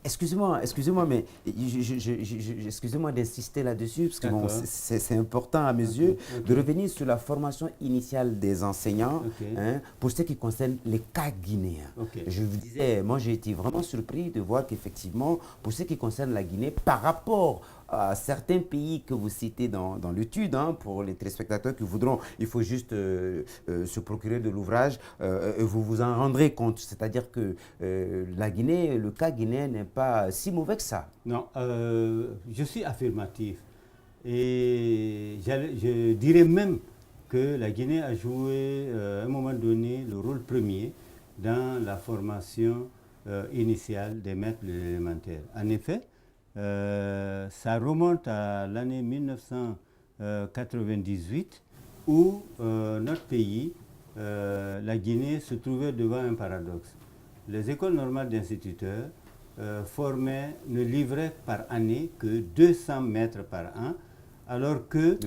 excusez-moi, mais excusez-moi d'insister là-dessus, parce que bon, D'accord. c'est important à mes Ok, yeux ok, de revenir sur la formation initiale des enseignants, ok, hein, pour ce qui concerne les cas guinéens. ok. Je vous disais, moi j'ai été vraiment surpris de voir qu'effectivement, pour ce qui concerne la Guinée, par rapport à certains pays que vous citez dans l'étude, hein, pour les téléspectateurs qui voudront, il faut juste se procurer de l'ouvrage, vous vous en rendrez compte. C'est-à-dire que la Guinée, le cas guinéen n'est pas si mauvais que ça. Non, je suis affirmatif. Et je dirais même que la Guinée a joué à un moment donné le rôle premier dans la formation initiale des maîtres de l'élémentaire. En effet, ça remonte à l'année 1998 où notre pays, la Guinée, se trouvait devant un paradoxe. Les écoles normales d'instituteurs ne livraient par année que 200 mètres par an, alors que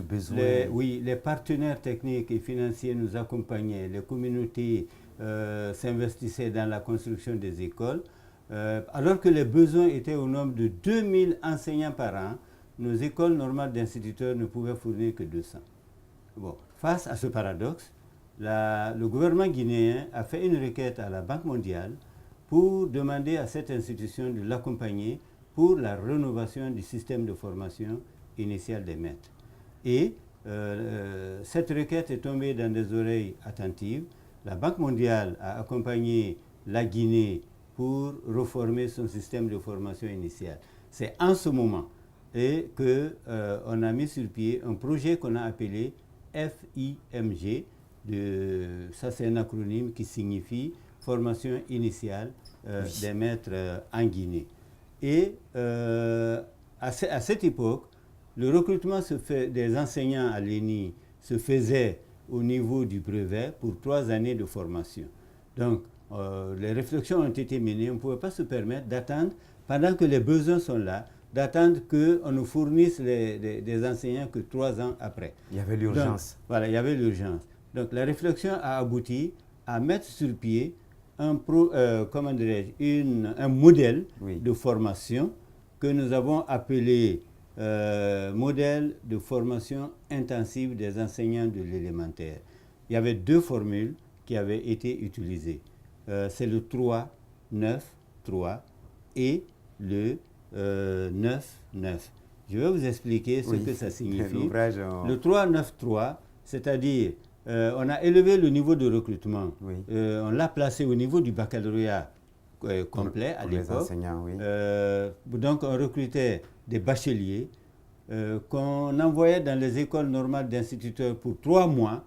les partenaires techniques et financiers nous accompagnaient, les communautés s'investissaient dans la construction des écoles, alors que les besoins étaient au nombre de 2000 enseignants par an, nos écoles normales d'instituteurs ne pouvaient fournir que 200. Bon, face à ce paradoxe, le gouvernement guinéen a fait une requête à la Banque mondiale pour demander à cette institution de l'accompagner pour la rénovation du système de formation initiale des maîtres. Et cette requête est tombée dans des oreilles attentives. La Banque mondiale a accompagné la Guinée pour reformer son système de formation initiale. C'est en ce moment qu'on a mis sur pied un projet qu'on a appelé FIMG. Ça, c'est un acronyme qui signifie formation initiale des maîtres en Guinée. Et à cette époque, le recrutement des enseignants à l'ENI se faisait au niveau du brevet pour 3 années de formation. Donc, les réflexions ont été menées. On ne pouvait pas se permettre d'attendre, pendant que les besoins sont là, d'attendre qu'on nous fournisse des enseignants que 3 ans après. Il y avait l'urgence. Voilà, il y avait l'urgence. Donc, la réflexion a abouti à mettre sur pied un modèle de formation que nous avons appelé modèle de formation intensive des enseignants de l'élémentaire. Il y avait 2 formules qui avaient été utilisées. C'est le 3-9-3 et le 9-9. Je vais vous expliquer ce que ça signifie. Le 3-9-3, c'est-à-dire on a élevé le niveau de recrutement. On l'a placé au niveau du baccalauréat complet à l'époque. Donc on recrutait des bacheliers qu'on envoyait dans les écoles normales d'instituteurs pour 3 mois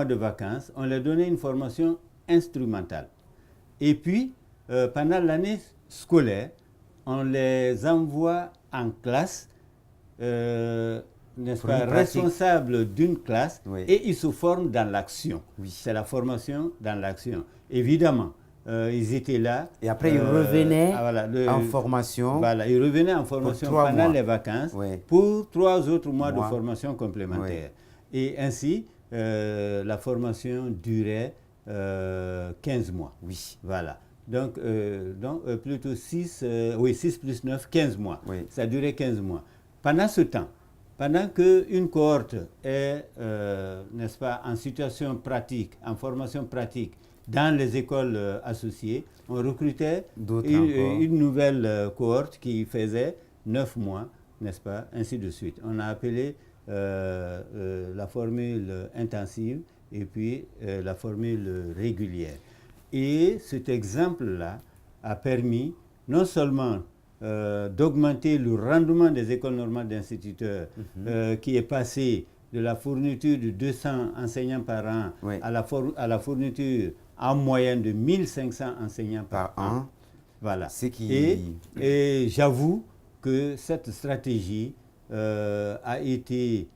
de vacances. On leur donnait une formation instrumentale. Et puis, pendant l'année scolaire, on les envoie en classe, n'est-ce pas, responsables d'une classe, et ils se forment dans l'action. C'est la formation dans l'action. Évidemment, ils étaient là. Et après, ils revenaient en formation. Voilà, ils revenaient en formation pendant les vacances pour 3 autres mois de formation complémentaire. Et ainsi, la formation durait 15 mois. Voilà. Donc plutôt 6 plus 9, 15 mois. Ça durait 15 mois. Pendant ce temps, pendant qu'une cohorte est, n'est-ce pas, en situation pratique, en formation pratique, dans les écoles associées, on recrutait une nouvelle cohorte qui faisait 9 mois, n'est-ce pas, ainsi de suite. On a appelé la formule intensive et puis la formule régulière. Et cet exemple-là a permis non seulement d'augmenter le rendement des écoles normales d'instituteurs, qui est passé de la fourniture de 200 enseignants par an à la fourniture en moyenne de 1500 enseignants par an. Voilà. Et j'avoue que cette stratégie a été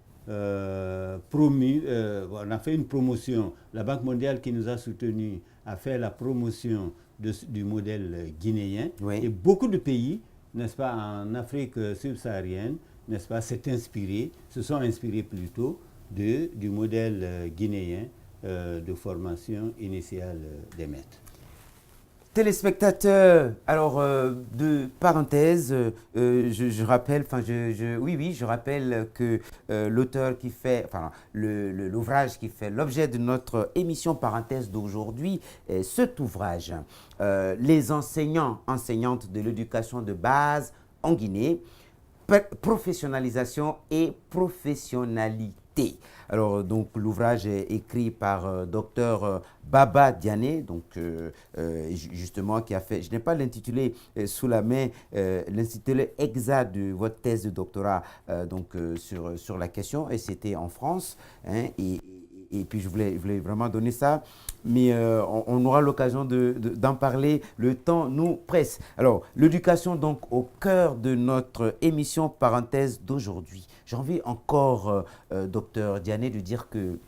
promue. On a fait une promotion. La Banque mondiale qui nous a soutenus a fait la promotion du modèle guinéen. Et beaucoup de pays, n'est-ce pas, en Afrique subsaharienne, n'est-ce pas, se sont inspirés plutôt du modèle guinéen de formation initiale des maîtres. Téléspectateurs, alors de parenthèse, je rappelle, oui, je rappelle que l'auteur qui fait, enfin l'ouvrage qui fait l'objet de notre émission parenthèse d'aujourd'hui est cet ouvrage, Les enseignants, enseignantes de l'éducation de base en Guinée, professionnalisation et professionnalité. Alors, donc, l'ouvrage est écrit par Dr Baba Diané, donc, justement, qui a fait, je n'ai pas l'intitulé sous la main, l'intitulé exact de votre thèse de doctorat sur la question, et c'était en France, hein, et puis je voulais vraiment donner ça, mais on aura l'occasion d'en parler, le temps nous presse. Alors, l'éducation donc au cœur de notre émission parenthèse d'aujourd'hui. J'ai envie encore, docteur Diané, de dire que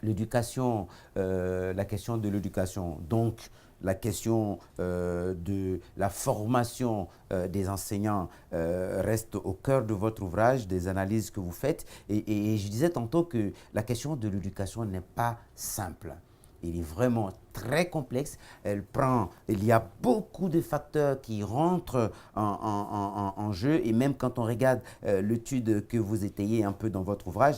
l'éducation, la question de l'éducation, donc la question de la formation des enseignants reste au cœur de votre ouvrage, des analyses que vous faites. Et je disais tantôt que la question de l'éducation n'est pas simple. Il est vraiment très complexe. Il y a beaucoup de facteurs qui rentrent en jeu. Et même quand on regarde l'étude que vous étayez un peu dans votre ouvrage,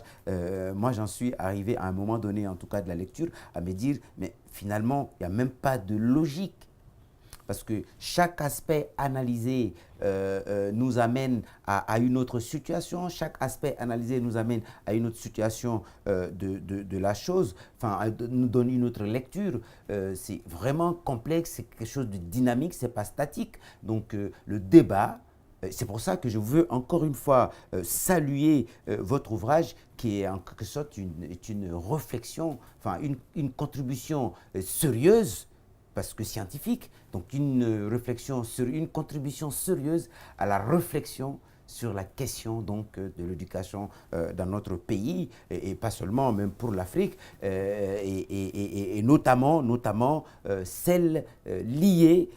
moi j'en suis arrivé à un moment donné, en tout cas de la lecture, à me dire, mais finalement, il n'y a même pas de logique. Parce que chaque aspect analysé nous amène à une autre situation. Chaque aspect analysé nous amène à une autre situation de la chose, enfin, nous donne une autre lecture. C'est vraiment complexe, c'est quelque chose de dynamique, ce n'est pas statique. Donc, le débat, c'est pour ça que je veux encore une fois saluer votre ouvrage qui est en quelque sorte une réflexion, enfin, une contribution sérieuse, parce que scientifique, donc une contribution sérieuse à la réflexion sur la question donc, de l'éducation dans notre pays, et pas seulement, même pour l'Afrique, et notamment celle liée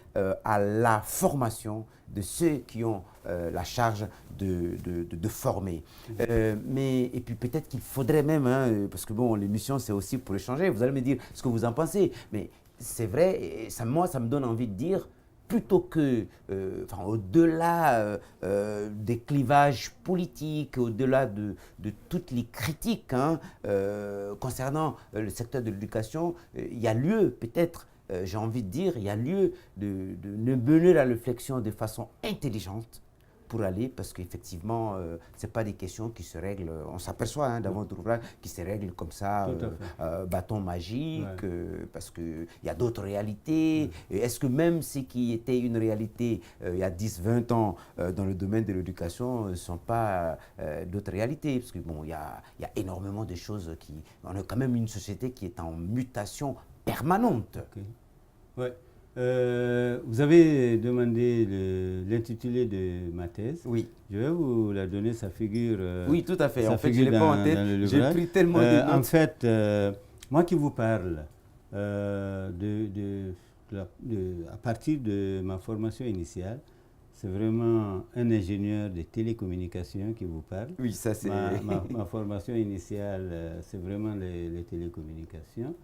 à la formation de ceux qui ont la charge de former. Et puis peut-être qu'il faudrait même, hein, parce que bon, l'émission c'est aussi pour échanger, vous allez me dire ce que vous en pensez, mais c'est vrai, et moi ça me donne envie de dire, plutôt que, au-delà des clivages politiques, au-delà de toutes les critiques concernant le secteur de l'éducation, il y a lieu peut-être, j'ai envie de dire, il y a lieu de mener la réflexion de façon intelligente pour aller, parce qu'effectivement, ce n'est pas des questions qui se règlent, on s'aperçoit dans votre ouvrage, qui se règlent comme ça, bâton magique, parce qu'il y a d'autres réalités. Est-ce que même ce qui était une réalité il y a 10-20 ans dans le domaine de l'éducation ne sont pas d'autres réalités? Parce que bon, il y a énormément de choses on a quand même une société qui est en mutation permanente. Ouais. Vous avez demandé l'intitulé de ma thèse. Oui. Je vais vous la donner, sa figure. Oui, tout à fait. En fait, je ne l'ai pas en tête. J'ai pris tellement de notes. En fait, moi qui vous parle, à partir de ma formation initiale, c'est vraiment un ingénieur de télécommunications qui vous parle. Oui, ça c'est... Ma formation initiale, c'est vraiment les télécommunications.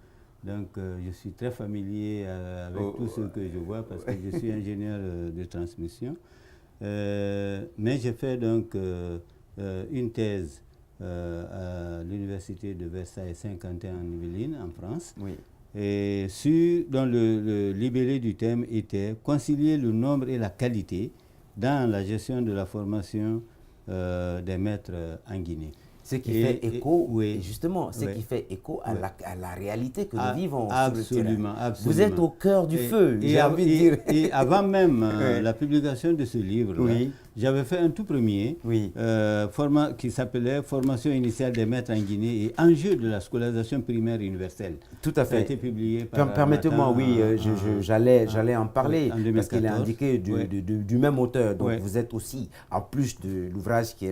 Donc, je suis très familier avec tout ce que je vois parce que je suis ingénieur de transmission. Mais j'ai fait donc une thèse à l'université de Versailles-Saint-Quentin en Yvelines, en France. Oui. Et dont le libellé du thème était « Concilier le nombre et la qualité dans la gestion de la formation des maîtres en Guinée ». Ce qui fait écho, justement, qui fait écho à la réalité que nous vivons sur le terrain. Absolument. Vous êtes au cœur du feu, j'ai envie de dire. Et avant même la publication de ce livre, j'avais fait un tout premier qui s'appelait « Formation initiale des maîtres en Guinée et enjeux de la scolarisation primaire universelle ». Tout à fait. Ça a été publié par... Permettez-moi, j'allais en parler, parce qu'il est indiqué du même auteur. Donc vous êtes aussi, en plus de l'ouvrage qui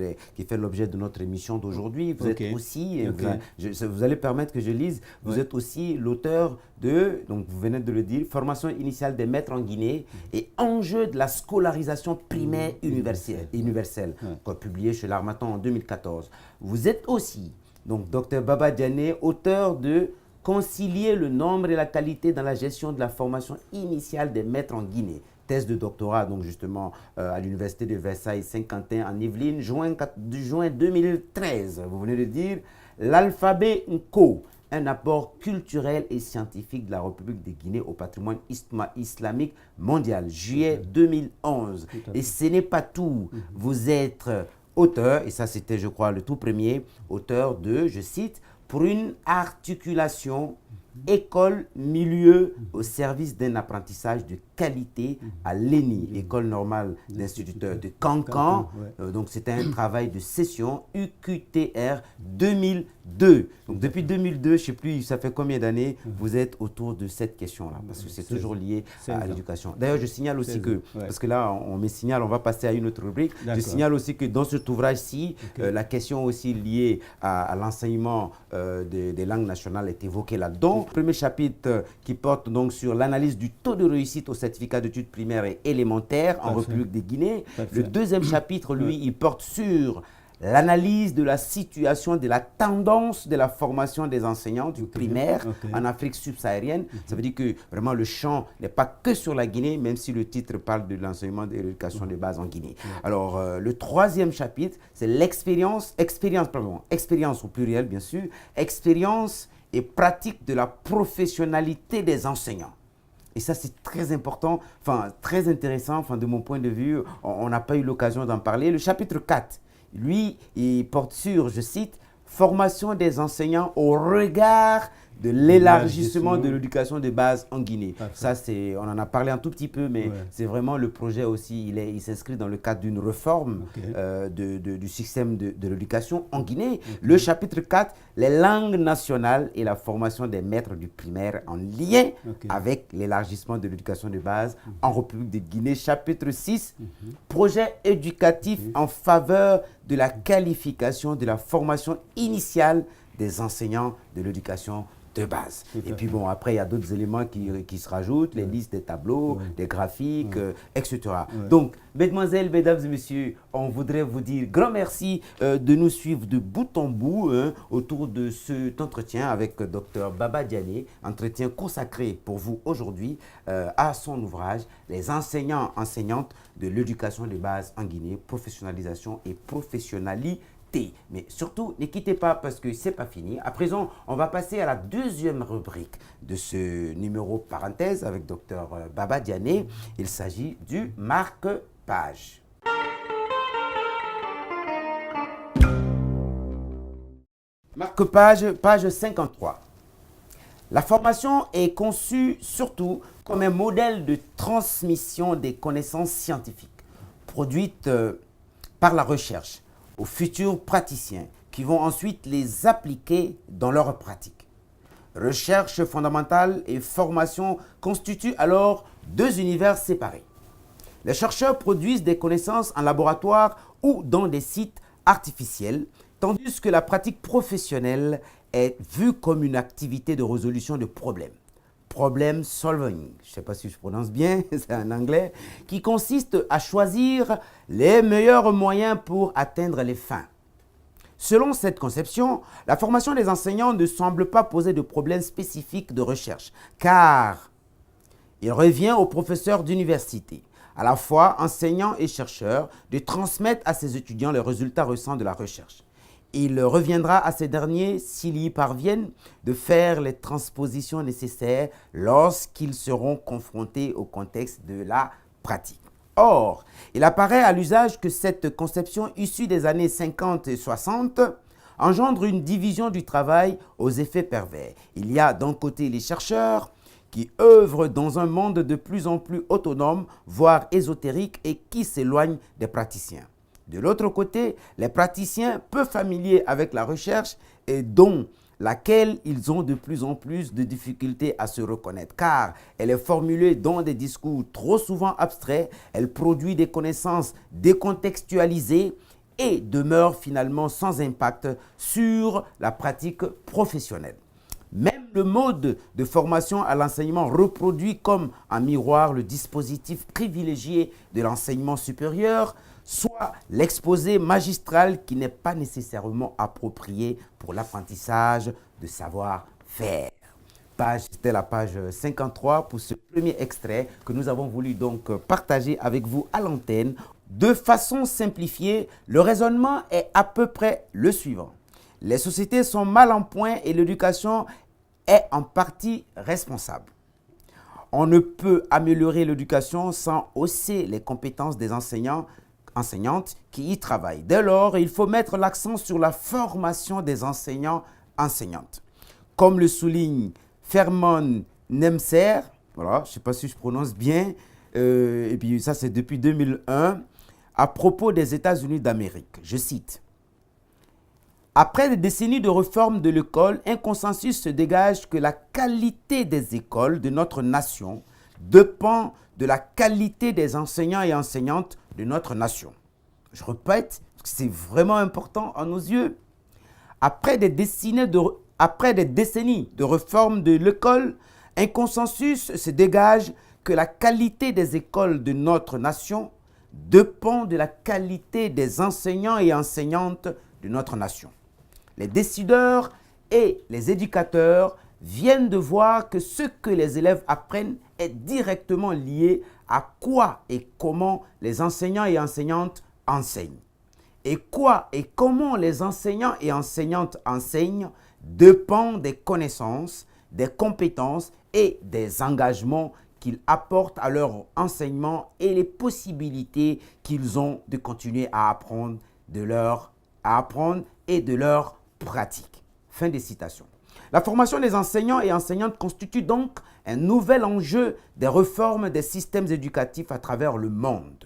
fait l'objet de notre émission d'aujourd'hui, vous êtes aussi, vous allez permettre que je lise, vous êtes aussi l'auteur de, donc vous venez de le dire, Formation initiale des maîtres en Guinée et enjeux de la scolarisation primaire universelle, publié chez l'Harmattan en 2014. Vous êtes aussi, donc Dr Baba Diané, auteur de concilier le nombre et la qualité dans la gestion de la formation initiale des maîtres en Guinée. Thèse de doctorat, donc justement, à l'Université de Versailles-Saint-Quentin en Yvelines, juin 2013. Vous venez de dire, l'alphabet Nko, un apport culturel et scientifique de la République de Guinée au patrimoine islamique mondial, juillet 2011. Et ce n'est pas tout. Vous êtes auteur, et ça c'était, je crois, le tout premier, auteur de, je cite, pour une articulation école-milieu au service d'un apprentissage de qualité à l'ENI, École normale d'instituteurs de Cancan. Donc c'était un travail de session UQTR 2002. Donc depuis 2002, je ne sais plus, ça fait combien d'années vous êtes autour de cette question-là, parce que c'est toujours lié à l'éducation. D'ailleurs, je signale aussi que, parce que là, on me signale, on va passer à une autre rubrique, je signale aussi que dans cet ouvrage-ci, la question aussi liée à l'enseignement des langues nationales est évoquée là-dedans. Le premier chapitre qui porte donc sur l'analyse du taux de réussite au certificat d'études primaires et élémentaires en République de Guinée. Le deuxième chapitre, lui, il porte sur l'analyse de la situation, de la tendance de la formation des enseignants du primaire en Afrique subsaharienne. Ça veut dire que vraiment le champ n'est pas que sur la Guinée, même si le titre parle de l'enseignement de l'éducation de base en Guinée. Alors, le troisième chapitre, c'est expérience au pluriel bien sûr, expérience et pratique de la professionnalité des enseignants. Et ça, c'est très important, très intéressant, de mon point de vue. On n'a pas eu l'occasion d'en parler. Le chapitre 4, lui, il porte sur, je cite, « Formation des enseignants au regard de l'élargissement de l'éducation de base en Guinée ». Ça, on en a parlé un tout petit peu, mais c'est vraiment le projet aussi, il s'inscrit dans le cadre d'une réforme du système de l'éducation en Guinée. Le chapitre 4, les langues nationales et la formation des maîtres du primaire en lien avec l'élargissement de l'éducation de base en République de Guinée. Chapitre 6, projet éducatif en faveur de la qualification de la formation initiale des enseignants de l'éducation de base. Et puis bon, après, il y a d'autres éléments qui se rajoutent, les listes des tableaux, des graphiques, etc. Donc, mesdemoiselles, mesdames et messieurs, on voudrait vous dire grand merci de nous suivre de bout en bout autour de cet entretien avec Dr Baba Diané, entretien consacré pour vous aujourd'hui à son ouvrage « Les enseignants, enseignantes de l'éducation de base en Guinée, professionnalisation et professionnalité ». Mais surtout, ne quittez pas parce que ce n'est pas fini. À présent, on va passer à la deuxième rubrique de ce numéro parenthèse avec Dr Baba Diané. Il s'agit du marque-page. Marque-page, page 53. La formation est conçue surtout comme un modèle de transmission des connaissances scientifiques produites par la recherche aux futurs praticiens qui vont ensuite les appliquer dans leur pratique. Recherche fondamentale et formation constituent alors deux univers séparés. Les chercheurs produisent des connaissances en laboratoire ou dans des sites artificiels, tandis que la pratique professionnelle est vue comme une activité de résolution de problèmes. Problem solving, je ne sais pas si je prononce bien, c'est en anglais, qui consiste à choisir les meilleurs moyens pour atteindre les fins. Selon cette conception, la formation des enseignants ne semble pas poser de problèmes spécifiques de recherche, car il revient aux professeurs d'université, à la fois enseignants et chercheurs, de transmettre à ses étudiants les résultats récents de la recherche. Il reviendra à ces derniers, s'ils y parviennent, de faire les transpositions nécessaires lorsqu'ils seront confrontés au contexte de la pratique. Or, il apparaît à l'usage que cette conception issue des années 50 et 60 engendre une division du travail aux effets pervers. Il y a d'un côté les chercheurs qui œuvrent dans un monde de plus en plus autonome, voire ésotérique, et qui s'éloignent des praticiens. De l'autre côté, les praticiens peu familiers avec la recherche et dont laquelle ils ont de plus en plus de difficultés à se reconnaître, car elle est formulée dans des discours trop souvent abstraits, elle produit des connaissances décontextualisées et demeure finalement sans impact sur la pratique professionnelle. Même le mode de formation à l'enseignement reproduit comme un miroir le dispositif privilégié de l'enseignement supérieur, soit l'exposé magistral qui n'est pas nécessairement approprié pour l'apprentissage de savoir-faire. C'était la page 53 pour ce premier extrait que nous avons voulu donc partager avec vous à l'antenne. De façon simplifiée, le raisonnement est à peu près le suivant. Les sociétés sont mal en point et l'éducation est en partie responsable. On ne peut améliorer l'éducation sans hausser les compétences des enseignantes qui y travaillent. Dès lors, il faut mettre l'accent sur la formation des enseignants-enseignantes. Comme le souligne Ferman Nemser, voilà, je ne sais pas si je prononce bien, et puis ça c'est depuis 2001, à propos des États-Unis d'Amérique. Je cite. Après des décennies de réforme de l'école, un consensus se dégage que la qualité des écoles de notre nation dépend de la qualité des enseignants et enseignantes de notre nation. Je répète, c'est vraiment important à nos yeux. Après des décennies de réforme de l'école, un consensus se dégage que la qualité des écoles de notre nation dépend de la qualité des enseignants et enseignantes de notre nation. Les décideurs et les éducateurs viennent de voir que ce que les élèves apprennent est directement lié à quoi et comment les enseignants et enseignantes enseignent. Et quoi et comment les enseignants et enseignantes enseignent dépend des connaissances, des compétences et des engagements qu'ils apportent à leur enseignement et les possibilités qu'ils ont de continuer à apprendre et de leur pratique. Fin des citations. La formation des enseignants et enseignantes constitue donc un nouvel enjeu des réformes des systèmes éducatifs à travers le monde.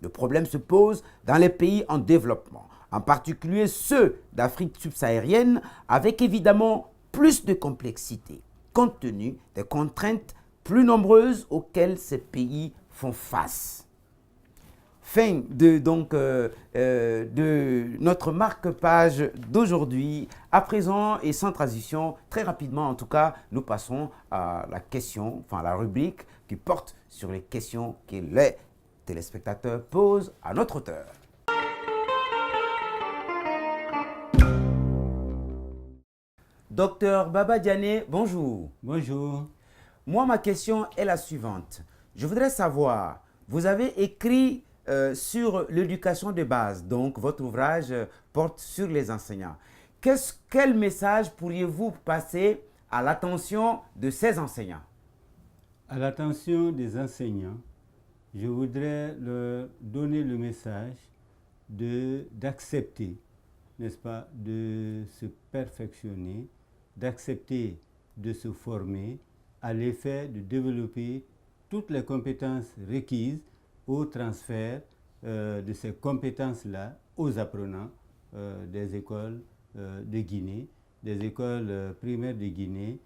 Le problème se pose dans les pays en développement, en particulier ceux d'Afrique subsaharienne, avec évidemment plus de complexité, compte tenu des contraintes plus nombreuses auxquelles ces pays font face. Fin de notre marque-page d'aujourd'hui. À présent et sans transition, très rapidement en tout cas, nous passons à la rubrique qui porte sur les questions que les téléspectateurs posent à notre auteur. Docteur Baba Diané, bonjour. Bonjour. Moi, ma question est la suivante. Je voudrais savoir, vous avez écrit sur l'éducation de base, donc votre ouvrage porte sur les enseignants. Quel message pourriez-vous passer à l'attention de ces enseignants? À l'attention des enseignants, je voudrais leur donner le message d'accepter, n'est-ce pas, de se perfectionner, d'accepter de se former à l'effet de développer toutes les compétences requises au transfert de ces compétences-là aux apprenants des écoles de Guinée, des écoles primaires de Guinée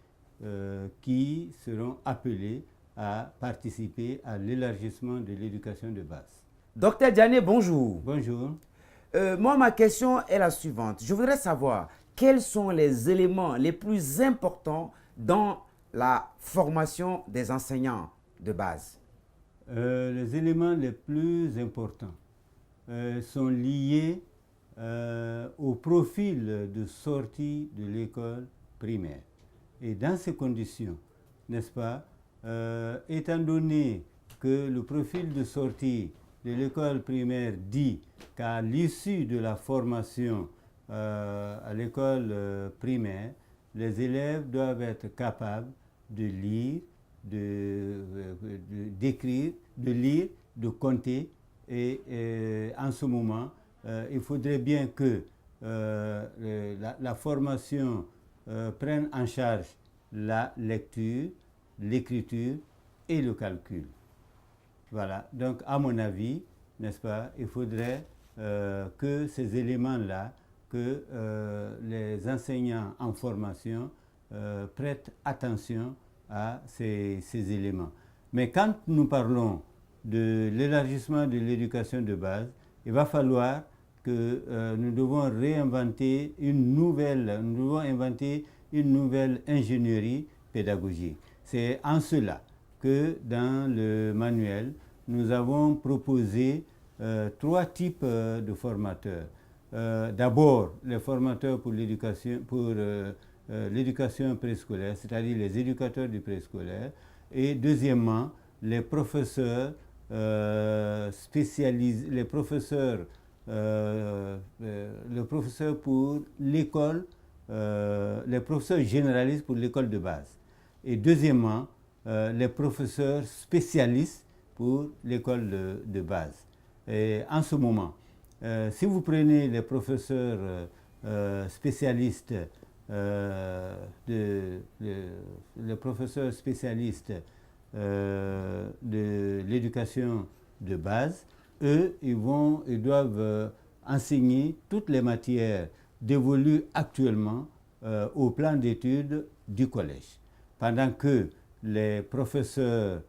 qui seront appelés à participer à l'élargissement de l'éducation de base. Docteur Diané, bonjour. Bonjour. Moi, ma question est la suivante. Je voudrais savoir quels sont les éléments les plus importants dans la formation des enseignants de base. Les éléments les plus importants sont liés au profil de sortie de l'école primaire. Et dans ces conditions, n'est-ce pas, étant donné que le profil de sortie de l'école primaire dit qu'à l'issue de la formation à l'école primaire, les élèves doivent être capables de lire, d'écrire, de lire, de compter. Et en ce moment, il faudrait bien que la formation prenne en charge la lecture, l'écriture et le calcul. Voilà, donc à mon avis, n'est-ce pas, il faudrait que ces éléments-là, que les enseignants en formation prêtent attention à ces éléments. Mais quand nous parlons de l'élargissement de l'éducation de base, il va falloir que nous devons inventer une nouvelle ingénierie pédagogique. C'est en cela que dans le manuel, nous avons proposé 3 types de formateurs. D'abord, les formateurs pour l'éducation, pour l'éducation préscolaire, c'est-à-dire les éducateurs du préscolaire, et deuxièmement, les professeurs spécialisés, les professeurs pour l'école, les professeurs généralistes pour l'école de base. Et deuxièmement, les professeurs spécialistes pour l'école de base. Et en ce moment, si vous prenez les professeurs spécialistes, les professeurs spécialistes de l'éducation de base, eux, ils doivent enseigner toutes les matières dévolues actuellement au plan d'études du collège. Pendant que les professeurs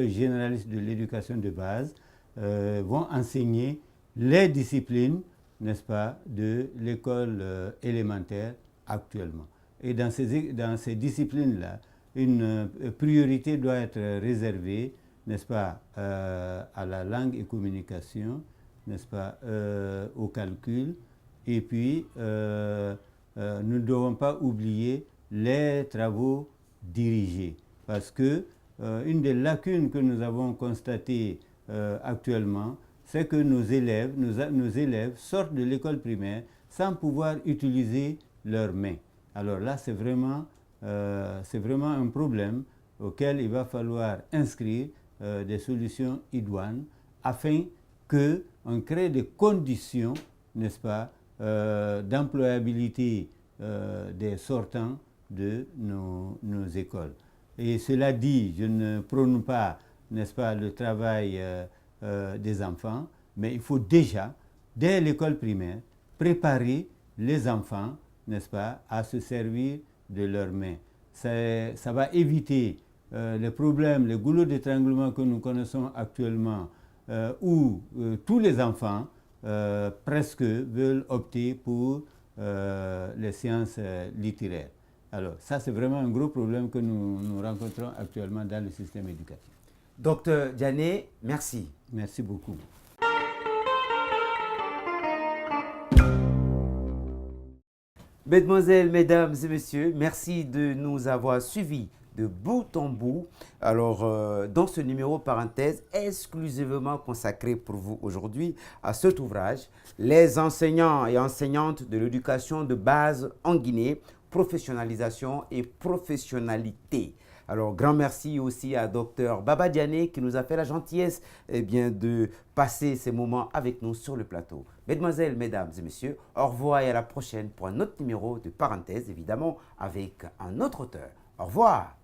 généralistes de l'éducation de base vont enseigner les disciplines, n'est-ce pas, de l'école élémentaire actuellement. Et dans ces disciplines-là, une priorité doit être réservée, n'est-ce pas, à la langue et communication, n'est-ce pas, au calcul, et puis nous ne devons pas oublier les travaux dirigés, parce que une des lacunes que nous avons constatées actuellement, c'est que nos élèves sortent de l'école primaire sans pouvoir utiliser leurs mains. Alors là, c'est vraiment un problème auquel il va falloir inscrire des solutions idoines afin qu'on crée des conditions, n'est-ce pas, d'employabilité des sortants de nos écoles. Et cela dit, je ne prône pas, n'est-ce pas, le travail des enfants, mais il faut déjà, dès l'école primaire, préparer les enfants, n'est-ce pas, à se servir de leurs mains. Ça va éviter les problèmes, les goulots d'étranglement que nous connaissons actuellement, où tous les enfants presque veulent opter pour les sciences littéraires. Alors ça, c'est vraiment un gros problème que nous rencontrons actuellement dans le système éducatif. Docteur Diané, merci. Merci beaucoup. Mesdemoiselles, mesdames et messieurs, merci de nous avoir suivis de bout en bout. Alors, dans ce numéro parenthèse exclusivement consacré pour vous aujourd'hui à cet ouvrage, les enseignants et enseignantes de l'éducation de base en Guinée, professionnalisation et professionnalité. Alors, grand merci aussi à Dr Baba Diané qui nous a fait la gentillesse de passer ces moments avec nous sur le plateau. Mesdemoiselles, mesdames et messieurs, au revoir et à la prochaine pour un autre numéro de parenthèse, évidemment, avec un autre auteur. Au revoir.